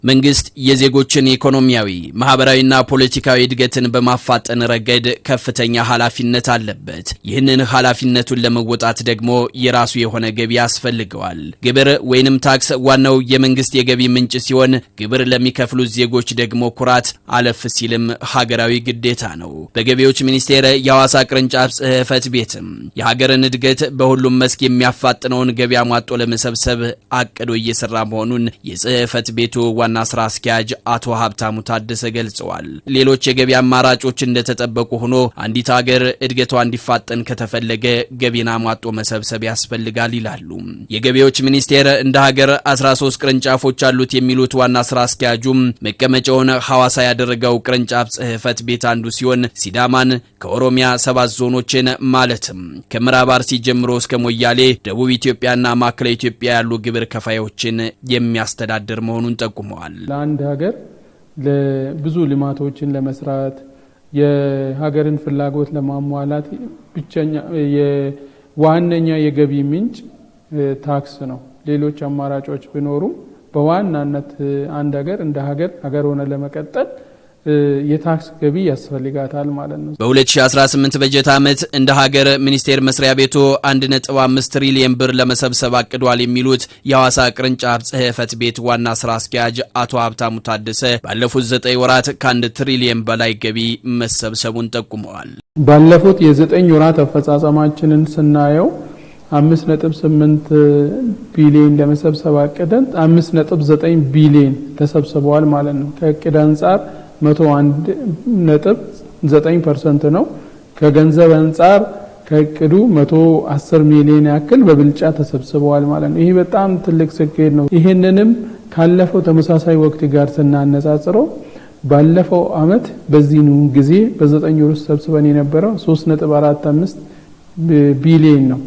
መንግስት የዜጎችን ኢኮኖሚያዊ ማህበራዊና ፖለቲካዊ እድገትን በማፋጠን ረገድ ከፍተኛ ኃላፊነት አለበት። ይህንን ኃላፊነቱን ለመወጣት ደግሞ የራሱ የሆነ ገቢ ያስፈልገዋል። ግብር ወይንም ታክስ ዋናው የመንግስት የገቢ ምንጭ ሲሆን ግብር ለሚከፍሉት ዜጎች ደግሞ ኩራት አለፍ ሲልም ሀገራዊ ግዴታ ነው። በገቢዎች ሚኒስቴር የሐዋሳ ቅርንጫፍ ጽሕፈት ቤትም የሀገርን እድገት በሁሉም መስክ የሚያፋጥነውን ገቢ አሟጦ ለመሰብሰብ አቅዶ እየሰራ መሆኑን የጽሕፈት ቤቱ ዋና ስራ አስኪያጅ አቶ ሀብታሙ ታደሰ ገልጸዋል። ሌሎች የገቢ አማራጮች እንደተጠበቁ ሆኖ አንዲት ሀገር እድገቷ እንዲፋጠን ከተፈለገ ገቢን አሟጦ መሰብሰብ ያስፈልጋል ይላሉ። የገቢዎች ሚኒስቴር እንደ ሀገር 13 ቅርንጫፎች አሉት የሚሉት ዋና ስራ አስኪያጁም መቀመጫውን ሐዋሳ ያደረገው ቅርንጫፍ ጽሕፈት ቤት አንዱ ሲሆን ሲዳማን ከኦሮሚያ 7 ዞኖችን ማለትም ከምዕራብ አርሲ ጀምሮ እስከ ሞያሌ ደቡብ ኢትዮጵያና ማዕከላዊ ኢትዮጵያ ያሉ ግብር ከፋዮችን የሚያስተዳድር መሆኑን ጠቁመዋል። ለአንድ ሀገር ለብዙ ልማቶችን ለመስራት የሀገርን ፍላጎት ለማሟላት ብቸኛ የዋነኛ የገቢ ምንጭ ታክስ ነው። ሌሎች አማራጮች ቢኖሩም በዋናነት አንድ ሀገር እንደ ሀገር ሆነ ለመቀጠል የታክስ ገቢ ያስፈልጋታል ማለት ነው። በ2018 በጀት ዓመት እንደ ሀገር ሚኒስቴር መስሪያ ቤቱ 1.5 ትሪሊየን ብር ለመሰብሰብ አቅዷል የሚሉት የሐዋሳ ቅርንጫፍ ጽሕፈት ቤት ዋና ስራ አስኪያጅ አቶ ሀብታሙ ታደሰ ባለፉት 9 ወራት ከ1 ትሪሊየን በላይ ገቢ መሰብሰቡን ጠቁመዋል። ባለፉት የ9 ወራት አፈጻጸማችንን ስናየው 5.8 ቢሊዮን ለመሰብሰብ አቅደን 5.9 ቢሊዮን ተሰብስበዋል ማለት ነው። ከእቅድ አንጻር 101.9% ነው። ከገንዘብ አንጻር ከእቅዱ 110 ሚሊዮን ያክል በብልጫ ተሰብስበዋል ማለት ነው። ይሄ በጣም ትልቅ ስኬት ነው። ይሄንንም ካለፈው ተመሳሳይ ወቅት ጋር ስናነጻጽረው ባለፈው አመት በዚህኑ ጊዜ በ9 ወር ውስጥ ሰብስበን የነበረው 3.45 ቢሊዮን ነው።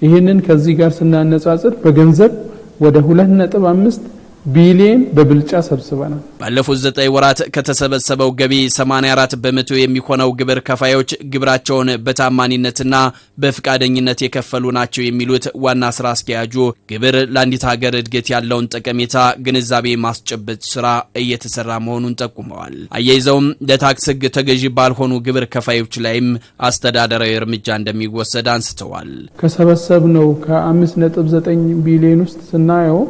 ይሄንን ከዚህ ጋር ስናነጻጽር በገንዘብ ወደ 2.5 ቢሊዮን በብልጫ ሰብስበናል። ባለፉት 9 ወራት ከተሰበሰበው ገቢ 84 በመቶ የሚሆነው ግብር ከፋዮች ግብራቸውን በታማኒነትና በፍቃደኝነት የከፈሉ ናቸው የሚሉት ዋና ስራ አስኪያጁ ግብር ለአንዲት ሀገር እድገት ያለውን ጠቀሜታ ግንዛቤ ማስጨበጥ ስራ እየተሰራ መሆኑን ጠቁመዋል። አያይዘውም ለታክስ ሕግ ተገዢ ባልሆኑ ግብር ከፋዮች ላይም አስተዳደራዊ እርምጃ እንደሚወሰድ አንስተዋል። ከሰበሰብነው ከ5.9 ቢሊዮን ውስጥ ስናየው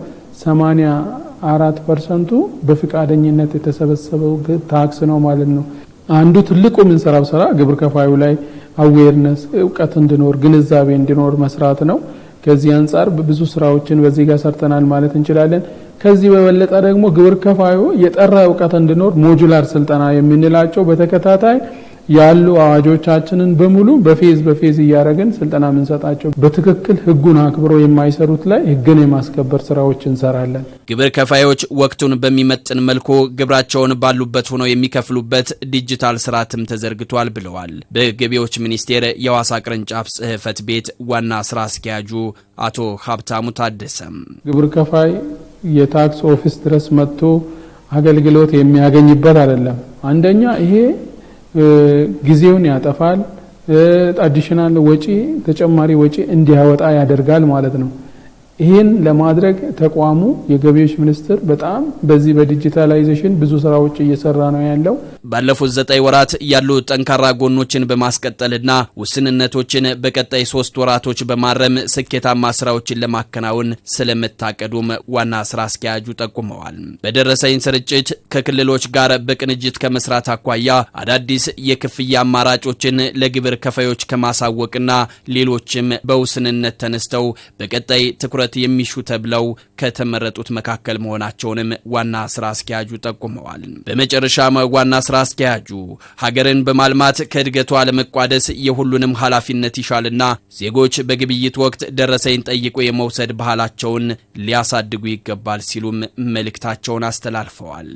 84% በፍቃደኝነት የተሰበሰበው ታክስ ነው ማለት ነው። አንዱ ትልቁ ምንሰራው ስራ ግብር ከፋዩ ላይ አዌርነስ እውቀት እንዲኖር ግንዛቤ እንዲኖር መስራት ነው። ከዚህ አንፃር ብዙ ስራዎችን በዚህ ጋር ሰርተናል ማለት እንችላለን። ከዚህ በበለጠ ደግሞ ግብር ከፋዩ የጠራ እውቀት እንዲኖር ሞጁላር ስልጠና የምንላቸው በተከታታይ ያሉ አዋጆቻችንን በሙሉ በፌዝ እያደረግን ስልጠና ምንሰጣቸው በትክክል ህጉን አክብሮ የማይሰሩት ላይ ህግን የማስከበር ስራዎች እንሰራለን። ግብር ከፋዮች ወቅቱን በሚመጥን መልኩ ግብራቸውን ባሉበት ሆነው የሚከፍሉበት ዲጂታል ስርዓትም ተዘርግቷል ብለዋል። በገቢዎች ሚኒስቴር የሐዋሳ ቅርንጫፍ ጽሕፈት ቤት ዋና ስራ አስኪያጁ አቶ ሀብታሙ ታደሰም ግብር ከፋይ የታክስ ኦፊስ ድረስ መጥቶ አገልግሎት የሚያገኝበት አይደለም። አንደኛ ይሄ ጊዜውን ያጠፋል፣ አዲሽናል ወጪ ተጨማሪ ወጪ እንዲያወጣ ያደርጋል ማለት ነው። ይሄን ለማድረግ ተቋሙ የገቢዎች ሚኒስቴር በጣም በዚህ በዲጂታላይዜሽን ብዙ ስራዎች እየሰራ ነው ያለው። ባለፉት 9 ወራት ያሉ ጠንካራ ጎኖችን በማስቀጠልና ውስንነቶችን በቀጣይ 3 ወራቶች በማረም ስኬታማ ስራዎችን ለማከናወን ስለመታቀዱም ዋና ስራ አስኪያጁ ጠቁመዋል። በደረሰኝ ስርጭት ከክልሎች ጋር በቅንጅት ከመስራት አኳያ አዳዲስ የክፍያ አማራጮችን ለግብር ከፋዮች ከማሳወቅና ሌሎችም በውስንነት ተነስተው በቀጣይ ትኩረት የሚሹ ተብለው ከተመረጡት መካከል መሆናቸውንም ዋና ስራ አስኪያጁ ጠቁመዋል። በመጨረሻም ዋና ስራ አስኪያጁ ሀገርን በማልማት ከእድገቷ ለመቋደስ የሁሉንም ኃላፊነት ይሻልና ዜጎች በግብይት ወቅት ደረሰኝ ጠይቆ የመውሰድ ባህላቸውን ሊያሳድጉ ይገባል ሲሉም መልእክታቸውን አስተላልፈዋል።